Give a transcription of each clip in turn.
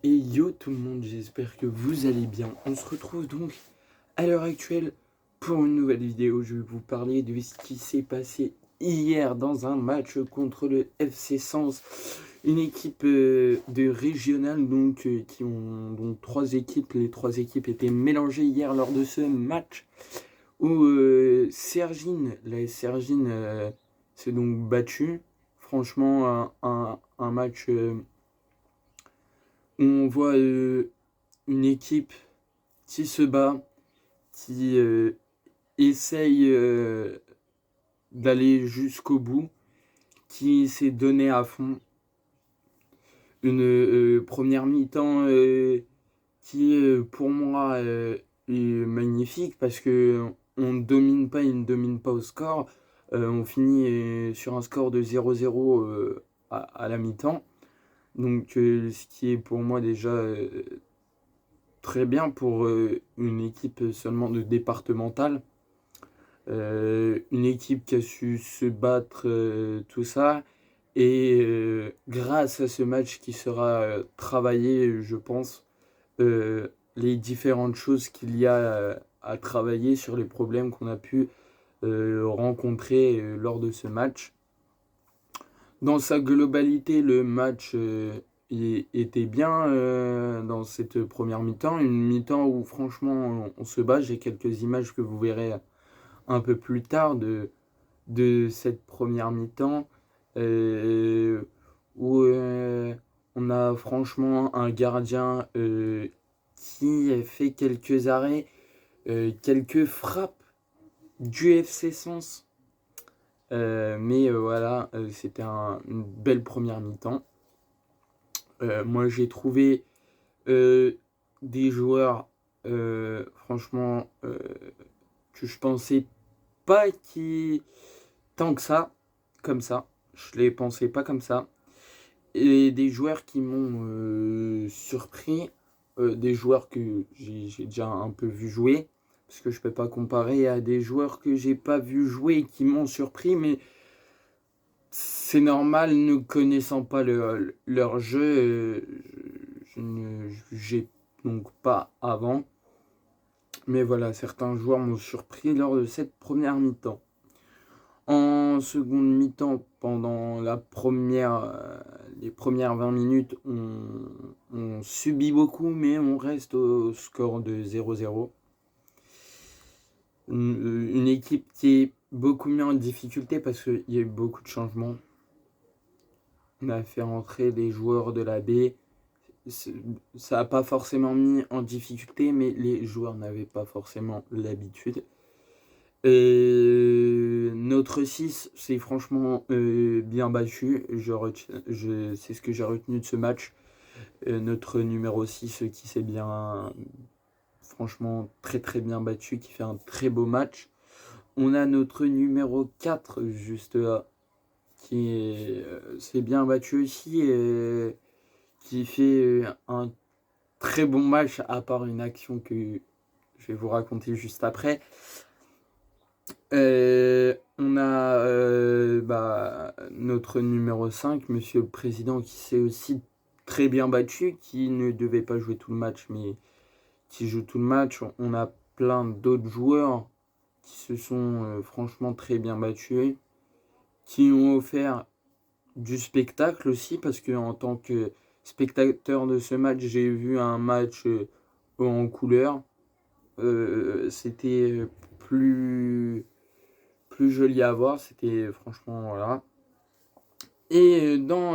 Et yo tout le monde, j'espère que vous allez bien. On se retrouve donc à l'heure actuelle pour une nouvelle vidéo. Je vais vous parler de ce qui s'est passé hier dans un match contre le FC Sens, une équipe de régional qui ont donc trois équipes. Les trois équipes étaient mélangées hier lors de ce match où Sergine, la Sergine s'est donc battue. Franchement, un match où on voit une équipe qui se bat, qui essaye d'aller jusqu'au bout, qui s'est donné à fond. Une première mi-temps qui, pour moi, est magnifique parce que on ne domine pas, il ne domine pas au score. On finit sur un score de 0-0 à la mi-temps. Donc, ce qui est pour moi déjà très bien pour une équipe seulement de départementale. Une équipe qui a su se battre, tout ça. Et grâce à ce match qui sera travaillé, je pense, les différentes choses qu'il y a à travailler sur les problèmes qu'on a pu rencontrer lors de ce match. Dans sa globalité, le match était bien dans cette première mi-temps. Une mi-temps où franchement on se bat. J'ai quelques images que vous verrez un peu plus tard de cette première mi-temps. Où on a franchement un gardien qui a fait quelques arrêts, quelques frappes du FC Sens. Mais voilà, c'était une belle première mi-temps. Moi j'ai trouvé des joueurs franchement que je pensais pas qui tant que ça, comme ça. Je les pensais pas comme ça. Et des joueurs qui m'ont surpris, des joueurs que j'ai déjà un peu vu jouer, parce que je peux pas comparer à des joueurs que j'ai pas vu jouer et qui m'ont surpris, mais c'est normal, ne connaissant pas leur jeu, je ne jugeais donc pas avant. Mais voilà, certains joueurs m'ont surpris lors de cette première mi-temps. En seconde mi-temps, pendant les premières 20 minutes, on subit beaucoup, mais on reste au score de 0-0. Une équipe qui est beaucoup mis en difficulté parce qu'il y a eu beaucoup de changements. On a fait rentrer des joueurs de la B. Ça n'a pas forcément mis en difficulté, mais les joueurs n'avaient pas forcément l'habitude. Notre 6 c'est franchement bien battu. C'est ce que j'ai retenu de ce match. Notre numéro 6 qui s'est bien, franchement très très bien battu, qui fait un très beau match. On a notre numéro 4 juste là, qui s'est bien battu aussi, qui fait un très bon match, à part une action que je vais vous raconter juste après. On a notre numéro 5, Monsieur le Président, qui s'est aussi très bien battu, qui ne devait pas jouer tout le match, mais qui joue tout le match. On a plein d'autres joueurs qui se sont franchement très bien battus, qui ont offert du spectacle aussi, parce que en tant que spectateur de ce match, j'ai vu un match en couleur. C'était plus joli à voir, c'était franchement voilà. Et dans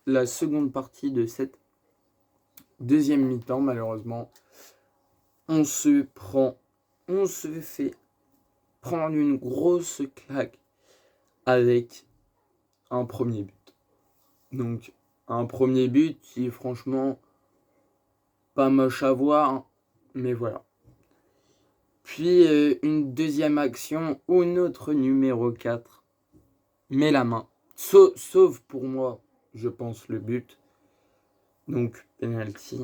la seconde partie de cette deuxième mi-temps, malheureusement, on se fait prendre une grosse claque avec un premier but. Donc un premier but qui est franchement pas moche à voir, mais voilà. Puis une deuxième action où notre numéro 4 met la main. Sauf pour moi, je pense, le but. Donc, penalty.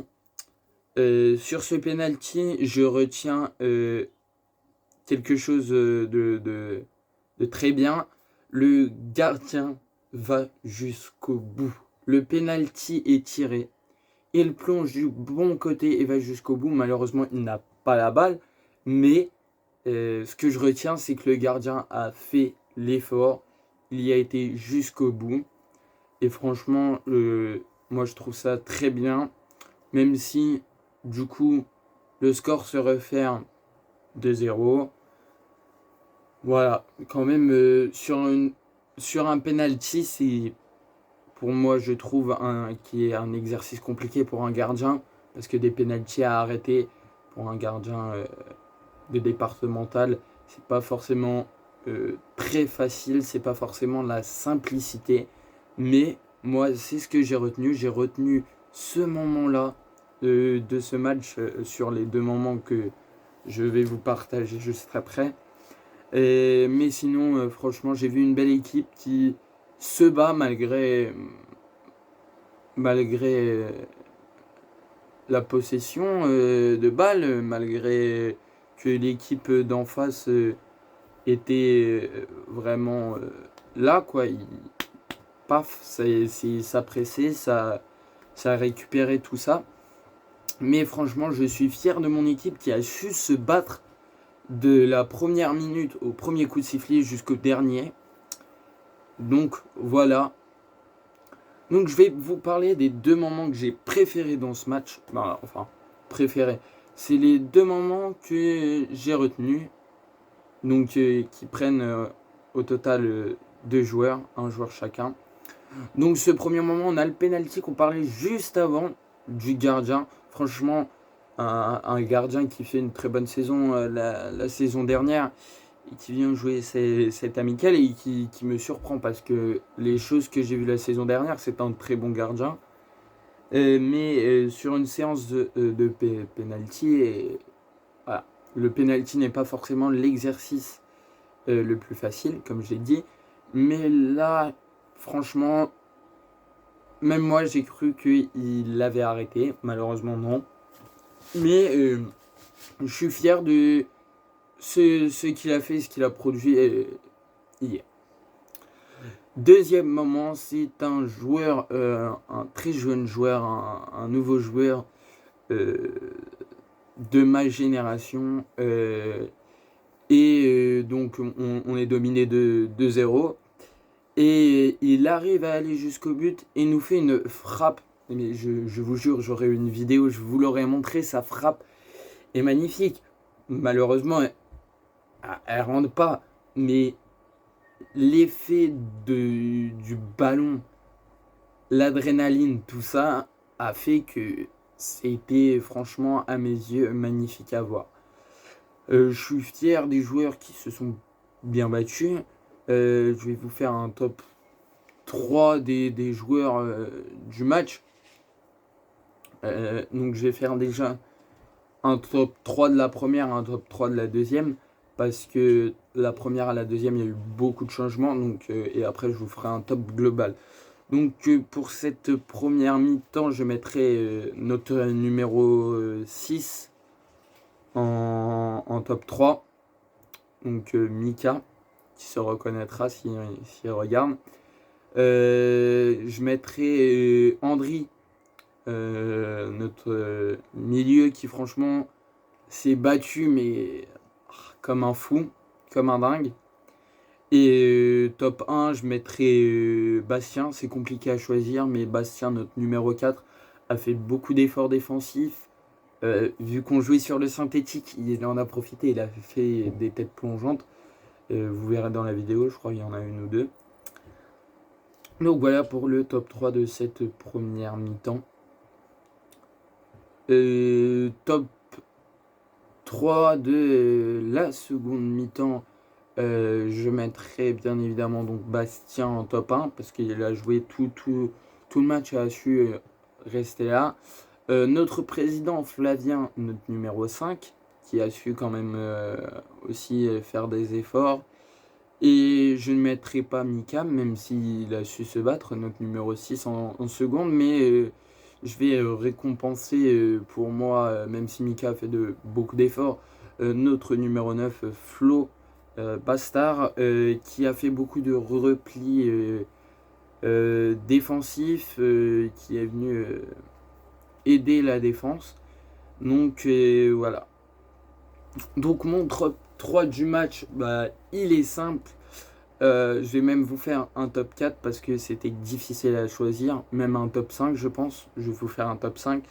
Sur ce penalty, je retiens quelque chose de très bien. Le gardien va jusqu'au bout. Le penalty est tiré. Il plonge du bon côté et va jusqu'au bout. Malheureusement, il n'a pas la balle. Mais ce que je retiens, c'est que le gardien a fait l'effort. Il y a été jusqu'au bout. Et franchement, moi, je trouve ça très bien. Même si, du coup, le score se referme 2-0. Voilà, quand même, sur un penalty, c'est pour moi, je trouve qui est un exercice compliqué pour un gardien, parce que des penaltys à arrêter pour un gardien de départemental, c'est pas forcément très facile, c'est pas forcément la simplicité. Mais moi, c'est ce que j'ai retenu. J'ai retenu ce moment-là de ce match sur les deux moments que je vais vous partager juste après. Mais sinon, franchement, j'ai vu une belle équipe qui se bat malgré la possession de balle, malgré que l'équipe d'en face était vraiment là, quoi. Paf, ça pressait, ça récupérait tout ça. Mais franchement, je suis fier de mon équipe qui a su se battre de la première minute au premier coup de sifflet jusqu'au dernier. Donc voilà. Donc je vais vous parler des deux moments que j'ai préférés dans ce match. Enfin, préférés. C'est les deux moments que j'ai retenus. Donc qui prennent au total deux joueurs, un joueur chacun. Donc ce premier moment, on a le penalty qu'on parlait juste avant du gardien. Franchement, un gardien qui fait une très bonne saison la saison dernière et qui vient jouer cette amicale et qui me surprend parce que les choses que j'ai vues la saison dernière, c'est un très bon gardien. Mais sur une séance de penalty, voilà, le penalty n'est pas forcément l'exercice le plus facile, comme je l'ai dit. Mais là, franchement, même moi, j'ai cru qu'il l'avait arrêté. Malheureusement, non. Mais je suis fier de ce qu'il a fait, ce qu'il a produit hier. Deuxième moment, c'est un joueur, un très jeune joueur, un nouveau joueur de ma génération. Donc, on est dominé de 2-0. Et il arrive à aller jusqu'au but et nous fait une frappe. Mais je vous jure, j'aurais une vidéo, je vous l'aurais montré, sa frappe est magnifique. Malheureusement, elle rentre pas. Mais l'effet du ballon, l'adrénaline, tout ça, a fait que c'était franchement, à mes yeux, magnifique à voir. Je suis fier des joueurs qui se sont bien battus. Je vais vous faire un top 3 des joueurs du match. Donc je vais faire déjà un top 3 de la première, un top 3 de la deuxième. Parce que la première à la deuxième, il y a eu beaucoup de changements. Et après, je vous ferai un top global. Donc pour cette première mi-temps, je mettrai notre numéro 6 en top 3. Donc Mika, qui se reconnaîtra s'il regarde. Je mettrai Andri, notre milieu qui franchement s'est battu mais comme un fou, comme un dingue. Et top 1, je mettrai Bastien, c'est compliqué à choisir, mais Bastien, notre numéro 4, a fait beaucoup d'efforts défensifs. Vu qu'on jouait sur le synthétique, il en a profité, il a fait des têtes plongeantes. Vous verrez dans la vidéo, je crois qu'il y en a une ou deux. Donc voilà pour le top 3 de cette première mi-temps. Top 3 de la seconde mi-temps. Je mettrai bien évidemment donc Bastien en top 1 parce qu'il a joué tout le match et a su rester là. Notre président Flavien, notre numéro 5, qui a su quand même aussi faire des efforts. Et je ne mettrai pas Mika, même s'il a su se battre, notre numéro 6 en seconde, mais je vais récompenser pour moi, même si Mika a fait beaucoup d'efforts, notre numéro 9, Flo Bastard, qui a fait beaucoup de replis défensifs, qui est venu aider la défense. Donc voilà. Donc mon top 3 du match, il est simple. Je vais même vous faire un top 4 parce que c'était difficile à choisir. Même un top 5 je pense. Je vais vous faire un top 5.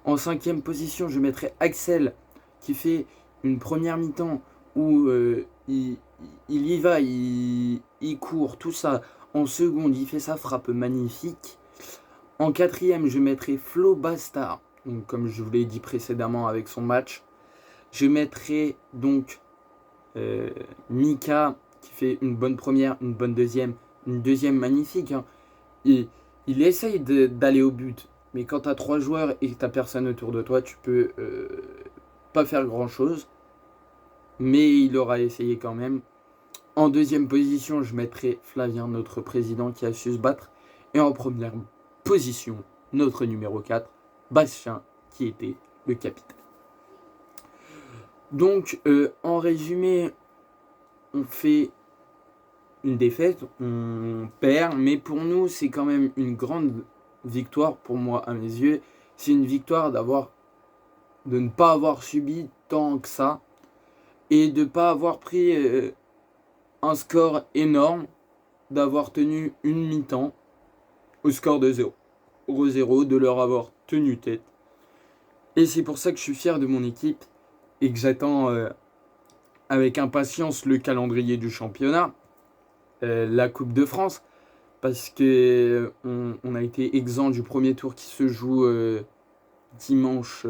En cinquième position, je mettrai Axel qui fait une première mi-temps où il y va, il court, tout ça. En seconde, il fait sa frappe magnifique. En quatrième, je mettrai Flo Bastard, donc, comme je vous l'ai dit précédemment avec son match. Je mettrai donc Mika qui fait une bonne première, une bonne deuxième, une deuxième magnifique. Hein. Il essaye d'aller au but, mais quand tu as 3 joueurs et que tu n'as personne autour de toi, tu peux pas faire grand chose. Mais il aura essayé quand même. En deuxième position, je mettrai Flavien, notre président qui a su se battre. Et en première position, notre numéro 4, Bastien, qui était le capitaine. Donc, en résumé, on fait une défaite, on perd, mais pour nous, c'est quand même une grande victoire, pour moi, à mes yeux. C'est une victoire de ne pas avoir subi tant que ça, et de ne pas avoir pris un score énorme, d'avoir tenu une mi-temps au score de 0-0, de leur avoir tenu tête. Et c'est pour ça que je suis fier de mon équipe et que j'attends avec impatience le calendrier du championnat, la Coupe de France, parce que on a été exempt du premier tour qui se joue dimanche.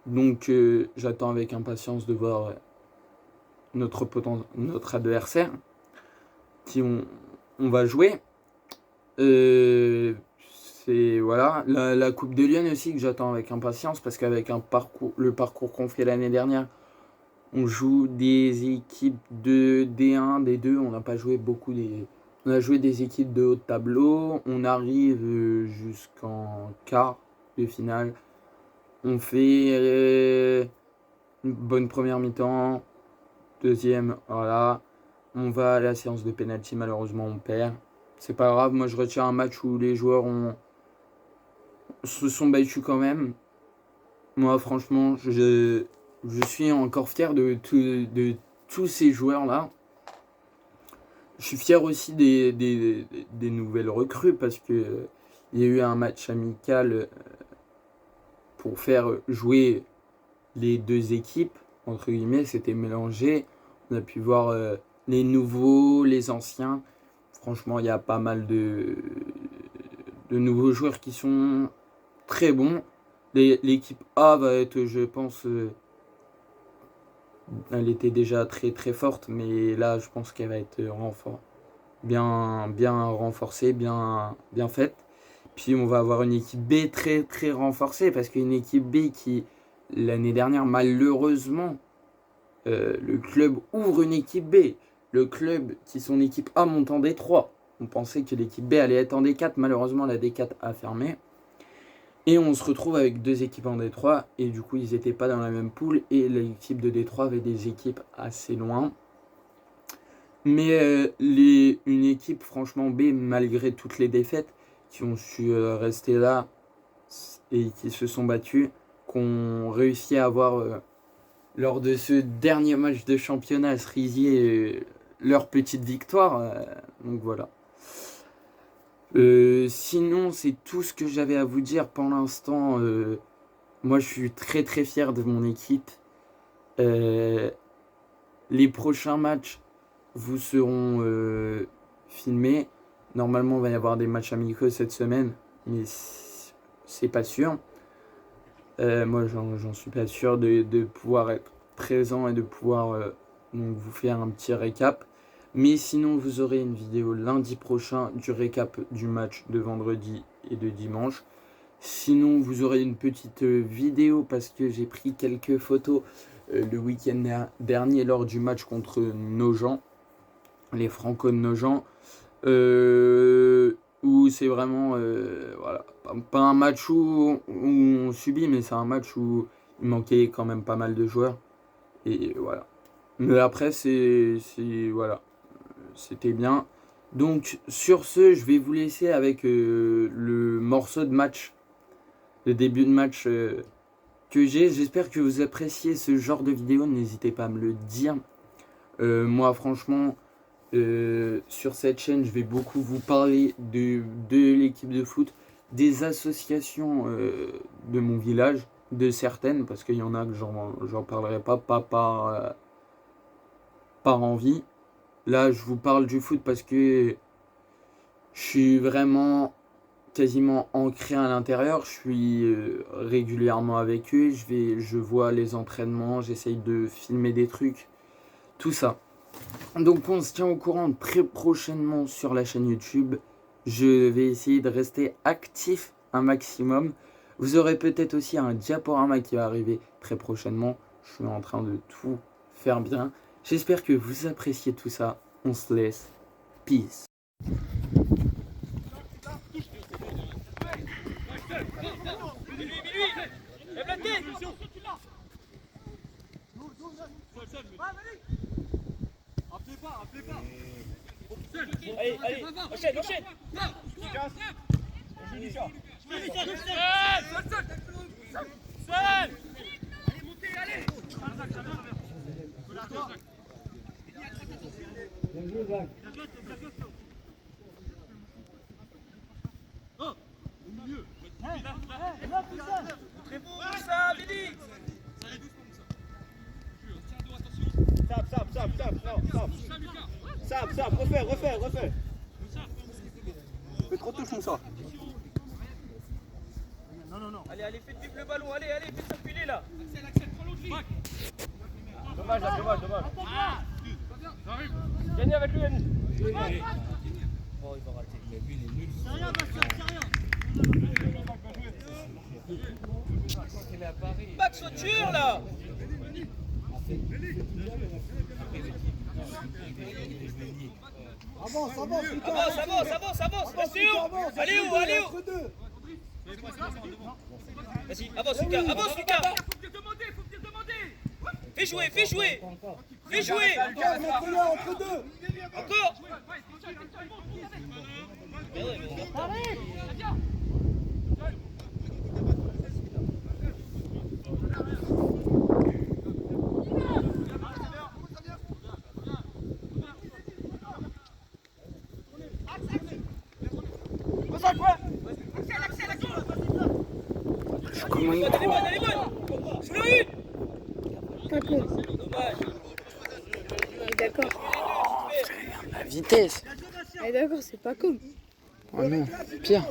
Donc j'attends avec impatience de voir notre adversaire qui on va jouer. C'est voilà la Coupe de Lyon aussi que j'attends avec impatience parce qu'avec le parcours qu'on fait l'année dernière, on joue des équipes de D1, D2, on n'a pas joué on a joué des équipes de haut de tableau, on arrive jusqu'en quart de finale. On fait une bonne première mi-temps, deuxième, voilà. On va à la séance de pénalty, malheureusement on perd. C'est pas grave, moi je retiens un match où les joueurs se sont battus quand même. Moi franchement, je suis encore fier de tous ces joueurs-là. Je suis fier aussi des nouvelles recrues parce que il y a eu un match amical pour faire jouer les deux équipes, entre guillemets, c'était mélangé. On a pu voir les nouveaux, les anciens. Franchement, il y a pas mal de nouveaux joueurs qui sont très bons. L'équipe A va être, je pense, elle était déjà très très forte, mais là, je pense qu'elle va être bien renforcée, bien faite. Puis on va avoir une équipe B très très renforcée, parce qu'une équipe B qui, l'année dernière, malheureusement, le club ouvre une équipe B. Le club qui son équipe A monte en D3. On pensait que l'équipe B allait être en D4. Malheureusement, la D4 a fermé. Et on se retrouve avec 2 équipes en D3. Et du coup, ils n'étaient pas dans la même poule. Et l'équipe de D3 avait des équipes assez loin. Mais une équipe, franchement, B, malgré toutes les défaites, qui ont su rester là et qui se sont battus, qu'on réussit à avoir... lors de ce dernier match de championnat, Cerisier, leur petite victoire. Donc voilà. Sinon, c'est tout ce que j'avais à vous dire pour l'instant. Moi, je suis très très fier de mon équipe. Les prochains matchs vous seront filmés. Normalement, il va y avoir des matchs amicaux cette semaine, mais c'est pas sûr. Moi, j'en suis pas sûr de pouvoir être présent et de pouvoir donc vous faire un petit récap. Mais sinon, vous aurez une vidéo lundi prochain du récap du match de vendredi et de dimanche. Sinon, vous aurez une petite vidéo parce que j'ai pris quelques photos le week-end dernier lors du match contre Nogent, les Franco de Nogent. Où c'est vraiment voilà, pas un match où on subit, mais c'est un match où il manquait quand même pas mal de joueurs. Et voilà. Mais après, voilà, c'était bien. Donc, sur ce, je vais vous laisser avec le morceau de match le début de match que j'ai. J'espère que vous appréciez ce genre de vidéo. N'hésitez pas à me le dire. Moi, franchement, sur cette chaîne, je vais beaucoup vous parler de l'équipe de foot, des associations de mon village, de certaines, parce qu'il y en a que j'en parlerai pas par envie. Là, je vous parle du foot parce que je suis vraiment quasiment ancré à l'intérieur. Je suis régulièrement avec eux. Je vois les entraînements, j'essaye de filmer des trucs, tout ça. Donc on se tient au courant très prochainement sur la chaîne YouTube. Je vais essayer de rester actif un maximum. Vous aurez peut-être aussi un diaporama qui va arriver très prochainement. Je suis en train de tout faire bien. J'espère que vous appréciez tout ça. On se laisse. Peace. Allez, allez, enchaîne, enchaîne. Sab, refais. Fais trop touche, Moussa. Non. Allez, faites vivre le ballon, allez, faites circuler là. Axel, prends l'autre ligne. Dommage. Gagnez avec lui, Yannick. Oh, il va rater. C'est rien, Bastien, c'est rien. Max Auture là. Avance, attention. Allez où Vas-y, avance Lucas. Faut venir demander. Fais jouer. Entre deux. Encore. Comment il Elle est bonne. Sous la une. Dommage. D'accord. La vitesse. D'accord, c'est pas comme. Oh non, pire.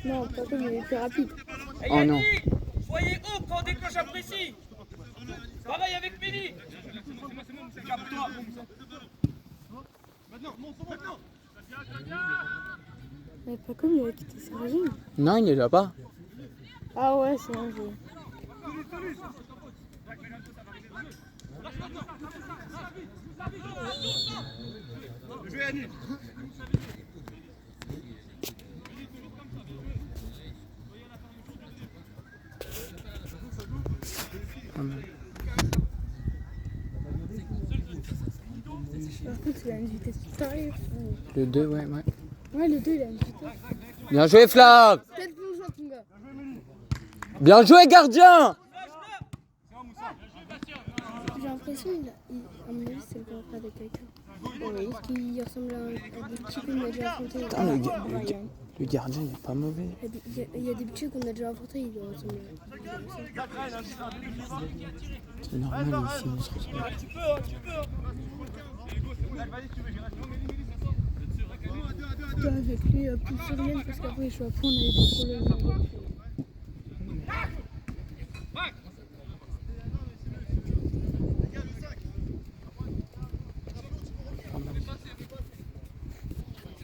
Non, pas comme, il est plus rapide. Oh non. Soyez haut quand on déclenche un précis. Pareil avec Mélie. Mais pas comme, il a quitté sa régime. Non, il est là pas. Ah ouais, c'est un jeu. Par contre, il a une vitesse tarif. Le 2, ouais. Ouais, le 2, il a une vitesse. Bien joué, Flav. Peut-être bon joueur, ton gars. Bien joué, gardien. J'ai l'impression, à mon avis, c'est le grand frère de quelqu'un. Qui ressemble à des petits qu'on a déjà affrontés. Putain, le gardien, il est pas mauvais. Il y a des petits qu'on a déjà affrontés, ils ressemblent à C'est normal ici, on se ressemble. Tu peux. Avec lui, plus sur rien, parce qu'après, je suis à fond, on avait des problèmes.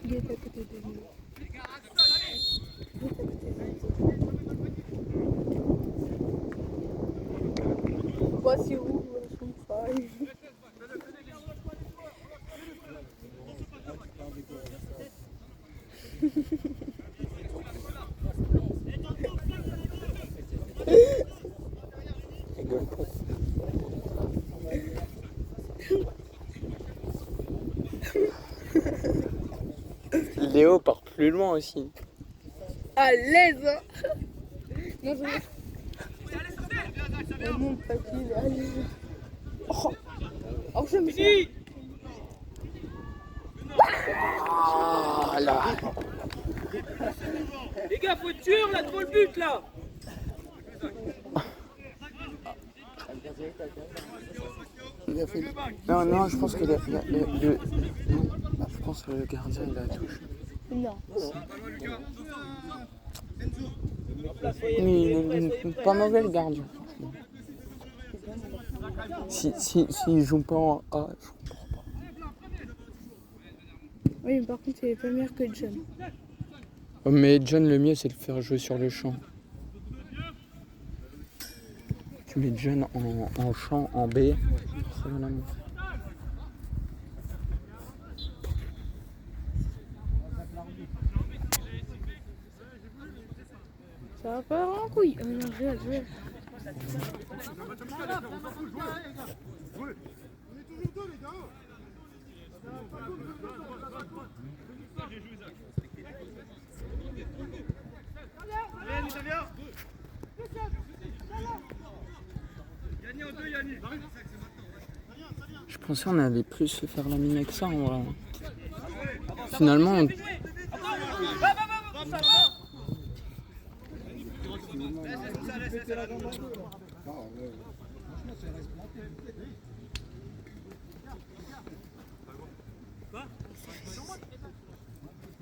Il est à côté de nous. Voici où son faille. Léo part plus loin aussi. À l'aise. Non, je mon papier, allez. Oh, oh je me suis. Fini. Ah là. Les gars, faut être tueur là devant le but là. Non, non, je pense que non, je pense que le gardien il a touché. Non. Mais pas mauvais le gardien. S'il joue pas en A, je comprends pas. Oui, mais par contre, il est pas meilleur que John. Mais John, le mieux, c'est de le faire jouer sur le champ. Tu mets John en champ, en B, c'est mon amour. Ça va pas en couille. Oh non, je vais. Je pensais qu'on allait plus se faire la mine avec ça en vrai. Finalement, on...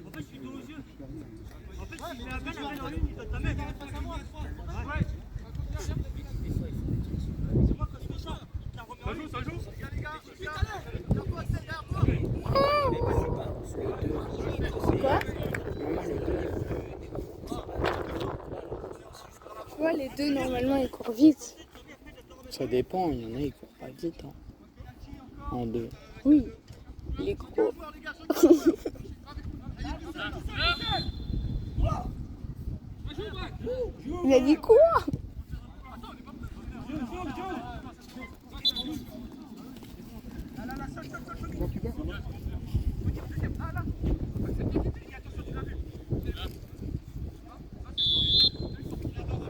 En fait, je suis dos aux yeux. En fait, si je mets la balle en une, il doit ta mec. Face à moi, ouais. C'est moi quand je fais ça. Ça joue. Les gars. Quoi? Tu vois, les deux, normalement, ils courent vite. ça dépend, il y en a qui courent pas vite. Hein. En deux. Oui, les gros. Il a dit quoi?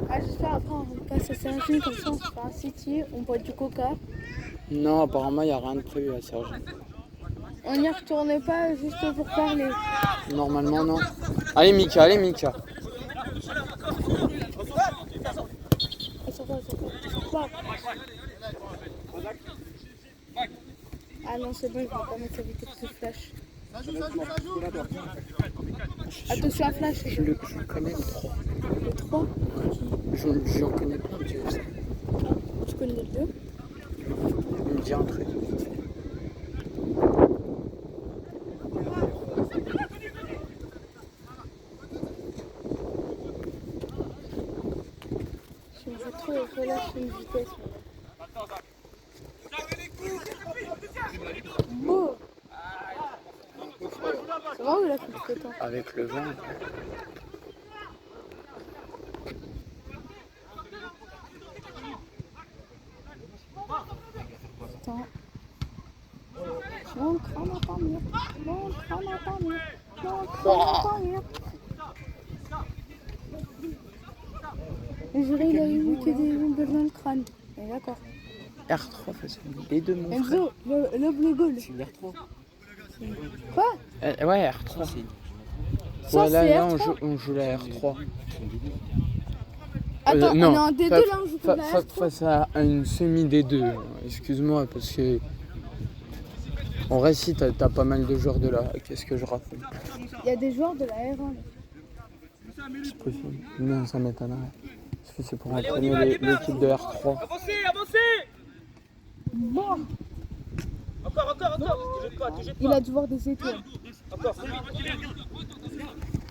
Ah, j'espère après on passe à Sergi, comme ça on se fait un city, on boit du coca. Non, apparemment, il n'y a rien de prévu à Sergi. On n'y retourne pas juste pour parler. Normalement, non. Allez, Mika, Ah non, c'est bon, je vais pas mettre sa vitesse de flash. Attention à flash. Je le connais, le 3. Le 3. J'en connais plein, tu sais. Tu connais le 2. Il me dit un truc. Je me fais trop relâche une vitesse. Beau. Ça va où il a fait le temps? Avec le vent. Attends. Non, crame à pas mieux. Non, crame à pas mieux. Non, crame à pas mieux. Le jury, il a eu que des ondes dans le crâne. Mais d'accord. R3 facile. Les deux, mon frère. Enzo, le bleu goal. C'est R3. Quoi? Ouais, R3. Ça, Ouais, c'est là R3. on joue la R3. Attends, non, on est en D2 là, on joue pour la R3. face à une semi D2. Excuse-moi, parce que. En vrai, si, t'as pas mal de joueurs de la. Qu'est-ce que je raconte? Il y a des joueurs de la R1. C'est possible. Non, ça m'étonnerait. Parce que c'est pour Allez, on y entraîner va, démarre. l'équipe de R3. Avancez. Bon, Encore. Te jette il pas. a dû voir des étoiles. Encore.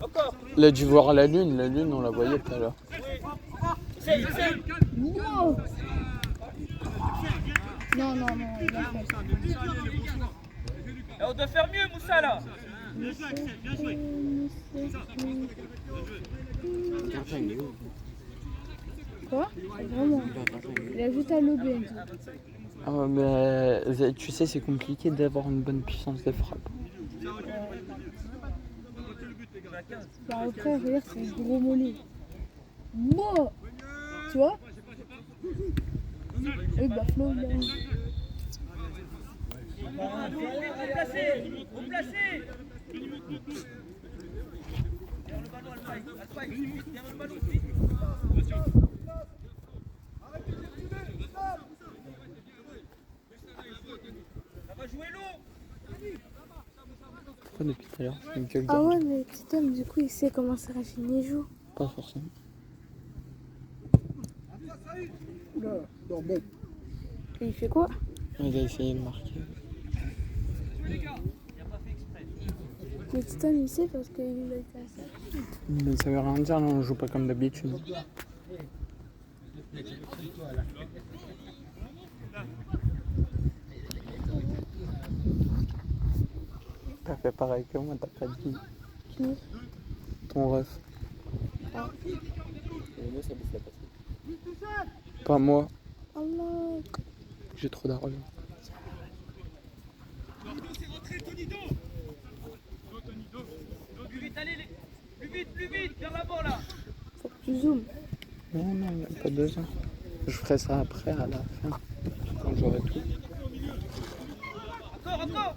Encore. Il a dû voir la lune, on la voyait tout à l'heure. Essaye. Wow. Non, il a fait. On doit faire mieux, Moussa là. Quoi? Vraiment. Il a juste à lever. Ah, mais tu sais, c'est compliqué d'avoir une bonne puissance de frappe. Bah après, regarde, c'est gros mollet. Bon. Tu vois? Et bah Flo, il a... Replacé. Ça va jouer long. Pourquoi depuis tout à l'heure il me gueule Ah dans- ouais, mais petit homme, du coup, il sait comment Sarafini joue. Pas forcément. Et il fait quoi? Il a essayé de marquer. Le petit homme, il sait parce qu'il a été à ça. Mais ça veut rien dire, là, on joue pas comme d'habitude. T'as fait pareil que moi, t'as pas dit Qui? ton ref. Ah. Pas moi, Allah. j'ai trop d'argent. Plus vite, allez, plus vite, vers l'avant là. Faut que tu zoomes. Non, non, il n'y a pas besoin. Je ferai ça après, à la fin, quand j'aurai tout. Encore.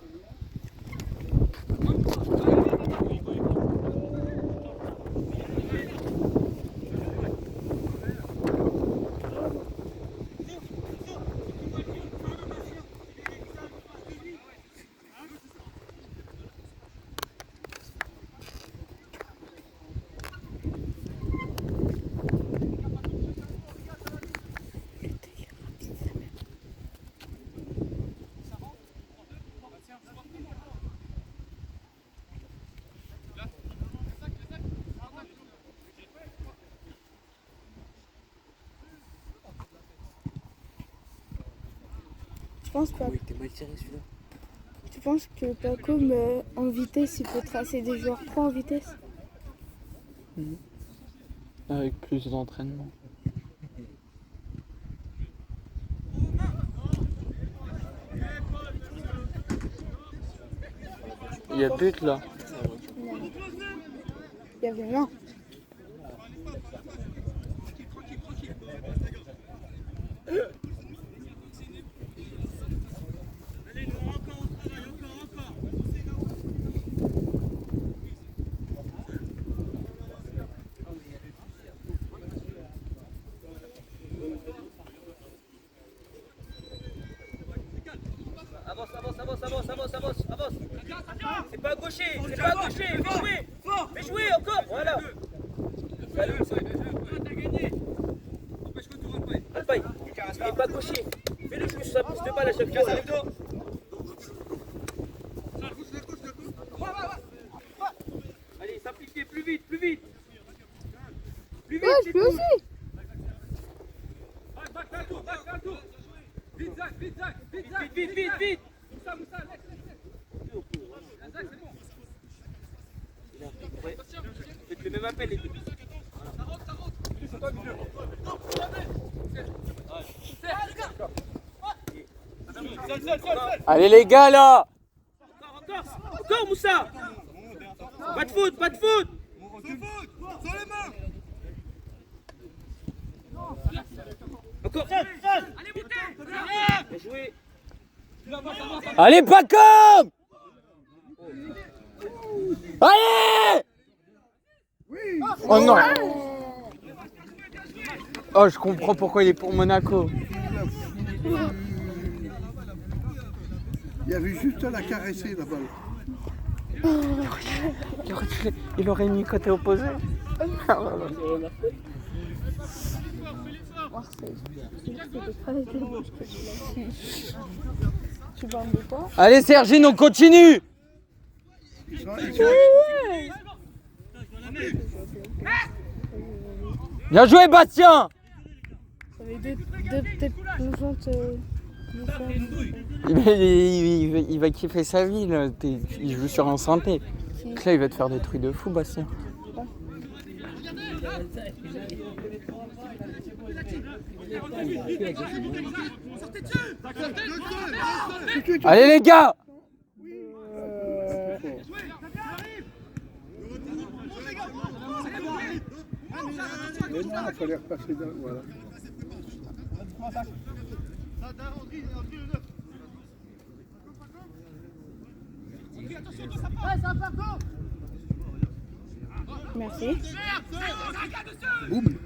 Tu penses que Pacom en vitesse, il peut tracer des joueurs pro en vitesse? Avec plus d'entraînement. Il y a but là. Il y avait rien. Avance. C'est pas gaucher. Fais jouer encore, voilà. Alpaï, il est pas gaucher. Fais-le jouer sur sa pousse de balle à chaque fois. Allez, s'appliquer plus vite. Ouais, je peux aussi. Vite. Ouais. Faites le même appel les deux. Allez les gars là. Encore Moussa. Pas de faute. Encore. Allez, bien joué. Allez Pacom. Allez. Oh non. Oh, je comprends pourquoi il est pour Monaco. Il y avait juste à la caresser la balle. Il aurait mis côté opposé. Marseille. Tu parles de quoi? Allez Sergine, on continue. Bien joué Bastien. Ça avait deux peut-être conjointes. Il va kiffer sa vie là. Il joue sur un synthé. Là il va te faire des trucs de fou Bastien. Allez les gars. Mais non, il fallait repasser dans. Voilà. Merci. Boum.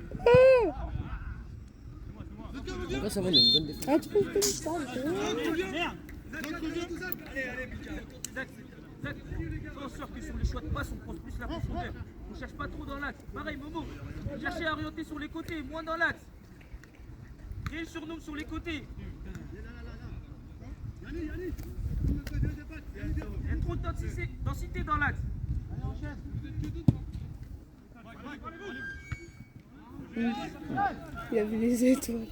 Après, ça va, il a une bonne défense. Ah, tu peux pas. Merde. Zach, fais en sorte que sur les choix de passe, on pense plus la profondeur. On cherche pas trop dans l'axe. Pareil, Momo. Cherchez à orienter sur les côtés, moins dans l'axe. Créez le surnombre sur les côtés. Il y a trop de densité dans l'axe. Il a vu les étoiles.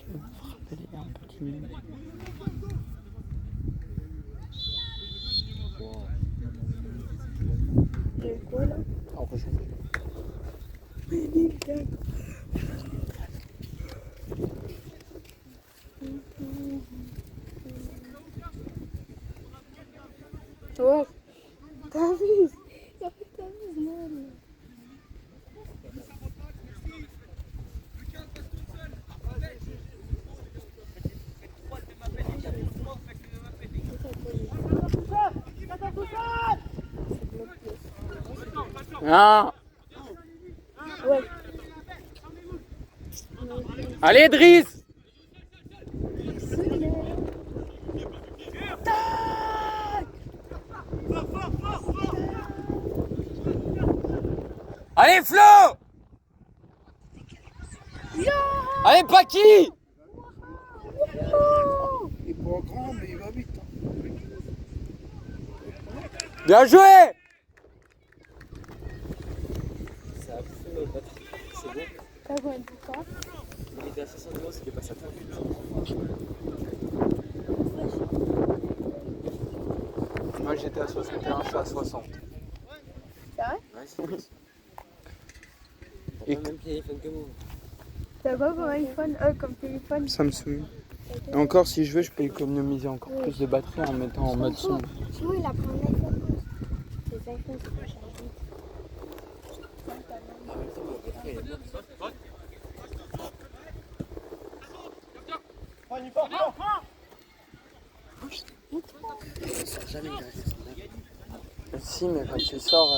Il y a quoi là? Ouais, t'abuses. Il a fait t'abuses, man. Ah. Ouais. Allez, Driss. Allez, Flo. Allez, Paki. Il est pas grand, mais il va vite. Bien joué. Ça a bouffé notre batterie. C'est bon. T'as combien de temps? Il était à 60 c'était pas ça. Moi j'étais à 61, je suis à 60. C'est vrai? Ouais, c'est vrai. Et T'as pas le même téléphone que moi. T'as quoi comme iPhone? Comme téléphone? Samsung. Et encore, si je veux, je peux économiser encore plus de batterie en mettant en mode son. Sinon, il a pris un iPhone 11. Les iPhones, c'est pas cher. En même temps, la batterie, elle est bien. Il sort jamais, il a resté son bac. Si, mais quand tu sors.